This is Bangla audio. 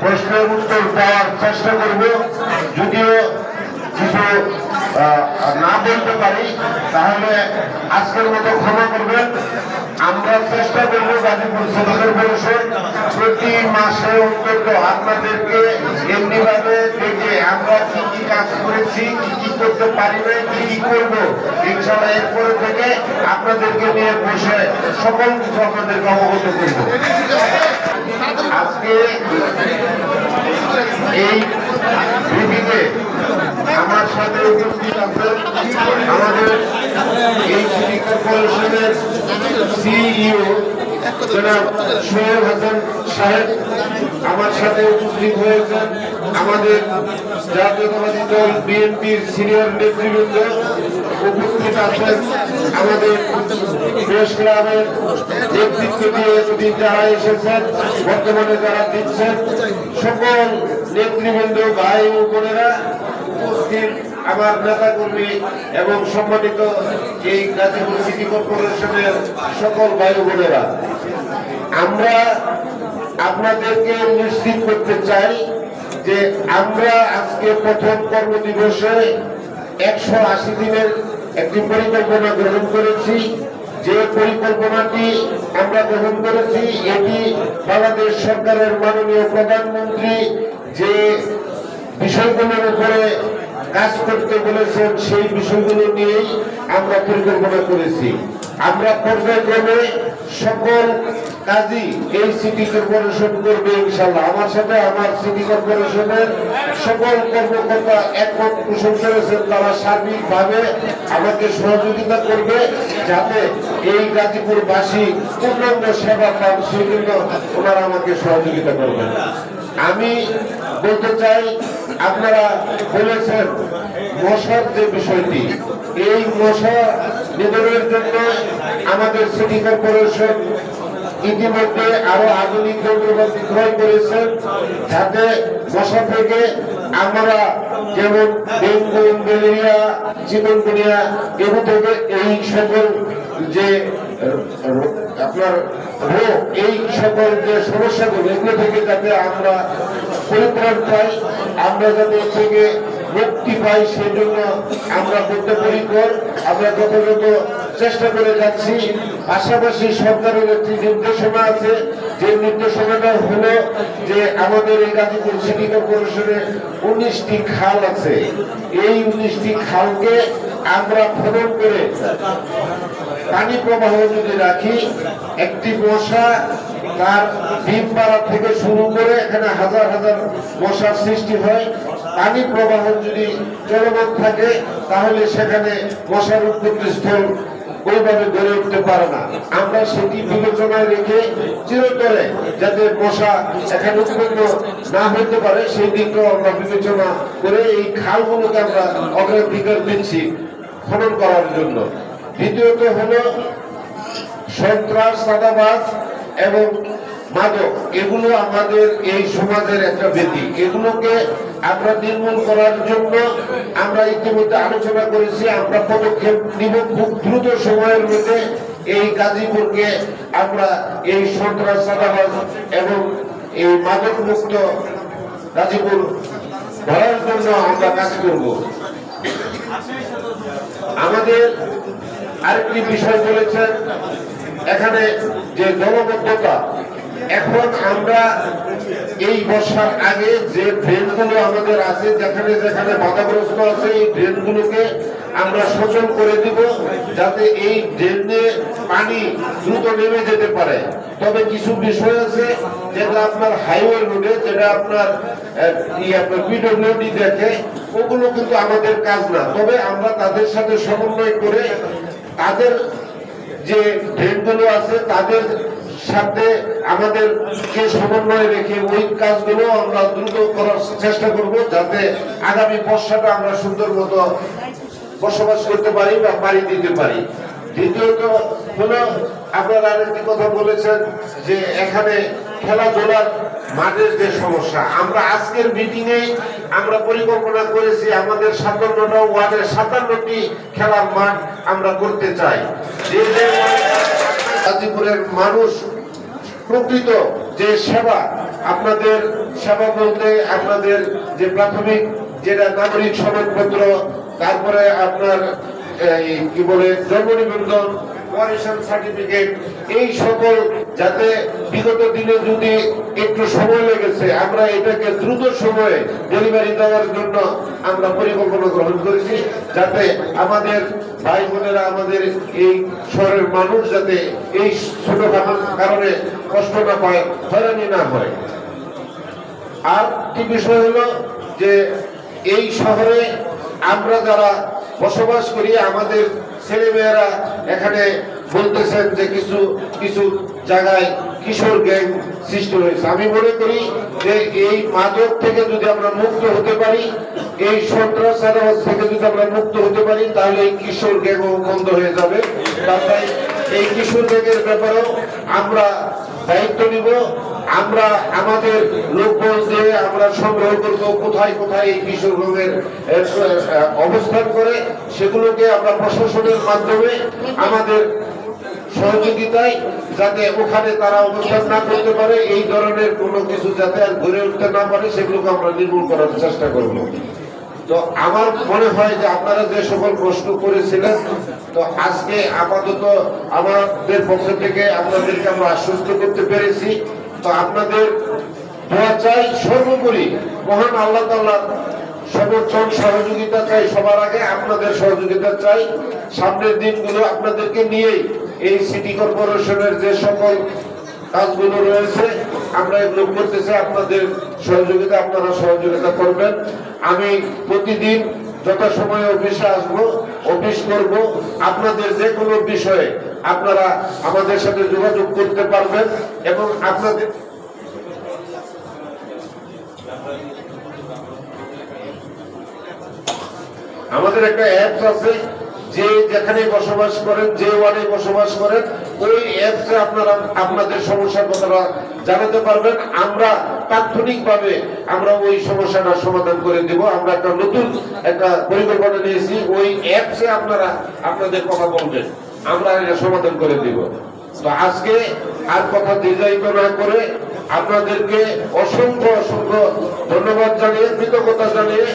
প্রশ্নের উত্তর দেওয়ার চেষ্টা করব। যদিও কিছু না বলতে পারি তাহলে আজকের মতো ক্ষমা করবেন। আমরা চেষ্টা করব গাজীপুর সিটি কর্পোরেশন প্রতি মাসে অন্তত আপনাদেরকে এমনিভাবে দেখে আমরা কি কি কাজ করেছি, কি কি করতে পারি না, কি কি করবো, ইনশাআল্লাহ এরপরে থেকে আপনাদেরকে নিয়ে বসে সকল কিছু আপনাদেরকে অবগত করব। আজকে এই মিটিংয়ে আমার সাথে উপস্থিত আছেন আমাদের এই সিটি কর্পোরেশনের সিইও জনাব সোহেল হাসান সাহেব, আমার সাথে উপস্থিত হয়েছেন আমাদের জাতীয়তাবাদী দল বিএনপির সিনিয়র নেতৃবৃন্দ, উপস্থিত আছেন আমাদের প্রেস ক্লাবের নেতৃত্ব দিয়ে এতদিন যারা এসেছেন, বর্তমানে যারা দিচ্ছেন, সকল নেতৃবৃন্দ, ভাই ও বোনেরা, উপস্থিত আমার নেতা কর্মী এবং সম্মানিত এই গাজীপুর সিটি কর্পোরেশনের সকল ভাই বোনেরা, আমরা আপনাদেরকে নিশ্চিত করতে চাই যে আমরা আজকে প্রথম কর্মদিবসে 180 দিনের একটি পরিকল্পনা গ্রহণ করেছি। যে পরিকল্পনাটি আমরা গ্রহণ করেছি এটি বাংলাদেশ সরকারের মাননীয় প্রধানমন্ত্রী যে বিষয়গুলোর উপরে কাজ করতে বলেছেন সেই বিষয়গুলো নিয়েই আমরা পরিকল্পনা করেছি। আমরা পর্যায়ক্রমে সকল কাজই এই সিটি কর্পোরেশন করবে ইনশাআল্লাহ। আমার সাথে আমার সিটি কর্পোরেশনের সকল কর্মকর্তা একমত পোষণ করেছেন, তারা সার্বিকভাবে আমাকে সহযোগিতা করবে যাতে এই গাজীপুরবাসী পূর্ণাঙ্গ সেবা পান, সেই জন্য ওনারা আমাকে সহযোগিতা করবেন। আমি বলতে চাই, আপনারা বলেছেন মশার যে বিষয়টি, এই মশা নিধনের জন্য আমাদের সিটি কর্পোরেশন ইতিমধ্যে আরো আধুনিক যন্ত্রপাতি ক্রয় করেছেন যাতে মশা থেকে আমরা যেমন ডেঙ্গু, ম্যালেরিয়া, চিকুনগুনিয়া এগুলো থেকে এই সকল যে আপনার রোগ, এই সকল যে সমস্যাগুলো এগুলো থেকে যাতে আমরা পরিত্রাণ পাই, আমরা যাতে থেকে মুক্তি পাই, সেই জন্য আমরা বদ্ধপরিকর, আমরা যথাযথ চেষ্টা করে যাচ্ছি। পাশাপাশি সরকারের একটি নির্দেশনা আছে, যে নির্দেশনাটা হলো যে আমাদের এই গাজীপুর সিটি কর্পোরেশনে 19টি খাল আছে। এই 19টি খালকে আমরা খনন করে পানি প্রবাহ যদি রাখি, একটি মশা তার ডিম পাড়া থেকে শুরু করে এখানে হাজার হাজার মশার সৃষ্টি হয়। পানি প্রবাহ যদি চলমান থাকে তাহলে সেখানে মশার উৎপত্তি স্থল ওইভাবে গড়ে উঠতে পারে না। আমরা সেটি বিবেচনায় রেখে চিরতরে যাতে মশা এখানে উৎপন্ন না হতে পারে সেই দিকটাও আমরা বিবেচনা করে এই খালগুলোকে আমরা অগ্রাধিকার দিচ্ছি খনন করার জন্য। দ্বিতীয়ত হলো সন্ত্রাস, চাঁদাবাজ এবং মাদক, এগুলো আমাদের এই সমাজের একটা ব্যাধি। এগুলোকে আমরা নির্মূল করার জন্য আমরা ইতিমধ্যে আলোচনা করেছি, আমরা পদক্ষেপ নিব খুব দ্রুত সময়ের মধ্যে। এই গাজীপুরকে আমরা এই সন্ত্রাস, চাঁদাবাজ এবং এই মাদক মুক্ত গাজীপুর ধরার জন্য আমরা কাজ করব। আমাদের আরেকটি বিষয় বলেছেন এখানে যে জলবদ্ধতা, এখন আমরা এই বর্ষার আগে যে ড্রেনগুলো আমাদের আছে, যেখানে যেখানে বাধাগ্রস্ত আছে, এই ড্রেনগুলোকে আমরা সচল করে দিব যাতে এই ড্রেনে পানি দ্রুত নেমে যেতে পারে। তবে কিছু বিষয় আছে যেটা আপনার হাইওয়ে রোডে, যেটা আপনার পিডব্লিউডি দেখে, ওগুলো কিন্তু আমাদের কাজ না। তবে আমরা তাদের সাথে সমন্বয় করে তাদের যে ড্রেনগুলো আছে তাদের সাথে আমাদেরকে সমন্বয় রেখে ওই কাজগুলো আমরা দ্রুত করার চেষ্টা করব যাতে আগামী বর্ষাটা আমরা সুন্দর মতো বসবাস করতে পারি বা পাড়ি দিতে পারি। দ্বিতীয়ত হলো আপনারা আরেকটি কথা বলেছেন যে এখানে খেলাধুলার মাঠের যে সমস্যা, আমরা আজকের মিটিংয়ে আমরা পরিকল্পনা করেছি আমাদের 57টা ওয়ার্ডের 57টি খেলার মাঠ আমরা করতে চাই। গাজীপুরের মানুষ প্রকৃত যে সেবা আপনাদের সেবা বলতে আপনাদের যে প্রাথমিক যেটা নাগরিক সনদপত্র, তারপরে আপনার কি বলে জন্ম নিবন্ধন, ওয়ারিশান সার্টিফিকেট, এই সকল যাতে বিগত দিনে যদি একটু সময় লেগেছে আমরা এটাকে দ্রুত সময়ে ডেলিভারি দেওয়ার জন্য আমরা পরিকল্পনা গ্রহণ করেছি, যাতে আমাদের ভাই বোনেরা, আমাদের এই শহরের মানুষ যাতে এই ছোটখাটো কারণে কষ্ট না পায়, হয়রানি না হয়। আর কি বিষয় হলো যে এই শহরে আমরা যারা বসবাস করি, আমাদের ছেলেমেয়েরা এখানে বলতেছেন যে কিছু কিছু জায়গায় কিশোর গ্যাং সৃষ্টি হয়েছে। আমি মনে করি যে এই মাদক থেকে যদি আমরা মুক্ত হতে পারি, এই সন্ত্রাস থেকে যদি আমরা মুক্ত হতে পারি, তাহলে এই কিশোর গ্যাংও বন্ধ হয়ে যাবে। তাই এই কিশোর গ্যাংয়ের ব্যাপারেও আমরা দায়িত্ব নিব। আমরা আমাদের লোকবল দিয়ে আমরা সংগ্রহ করবো কোথায় কোথায় এই কিশোর গ্যাংয়ের অবস্থান করে, সেগুলোকে আমরা প্রশাসনের মাধ্যমে আমাদের সহযোগিতায় যাতে ওখানে তারা অবস্থান না করতে পারে, এই ধরনের কোনো কিছু যাতে আর গড়ে উঠতে না পারে, সেগুলোকে আমরা নির্মূল করার চেষ্টা করব। তো আমার মনে হয় যে আপনারা যে সকল প্রশ্ন করেছিলেন, তো আজকে আপাতত আমাদের পক্ষ থেকে আপনাদেরকে আমরা আশ্বস্ত করতে পেরেছি। তো আপনাদের দোয়া চাই, সর্বোপরি মহান আল্লাহ তাআলার সমর্থন সহযোগিতা চাই, সবার আগে আপনাদের সহযোগিতা চাই। সামনের দিনগুলো আপনাদেরকে নিয়েই এই সিটি কর্পোরেশনের যে সকল কাজগুলো রয়েছে আমরা এগুলো করতেছি, আপনাদের সহযোগিতা, আপনারা সহযোগিতা করবেন। আমি প্রতিদিন যথাসময়ে অফিসে আসবো, অফিস করব। আপনাদের যে কোনো বিষয়ে আপনারা আমাদের সাথে যোগাযোগ করতে পারবেন এবং আপনাদের আমাদের একটা অ্যাপস আছে, যে যেখানে বসবাস করেন, যে ওয়ার্ডে বসবাস করেন, ওই অ্যাপসে আপনারা আপনাদের সমস্যার কথাটা জানাতে পারবেন। আমরা তাৎক্ষণিকভাবে আমরা ওই সমস্যাটা সমাধান করে দেব। আমরা একটা নতুন একটা পরিকল্পনা নিয়েছি, ওই অ্যাপসে আপনারা আপনাদের কথা বলবেন, আমরা এটা সমাধান করে দিব। তো আজকে আর কথা দীর্ঘায়িত না করে আপনাদেরকে অসংখ্য অসংখ্য ধন্যবাদ জানিয়ে, কৃতজ্ঞতা জানিয়ে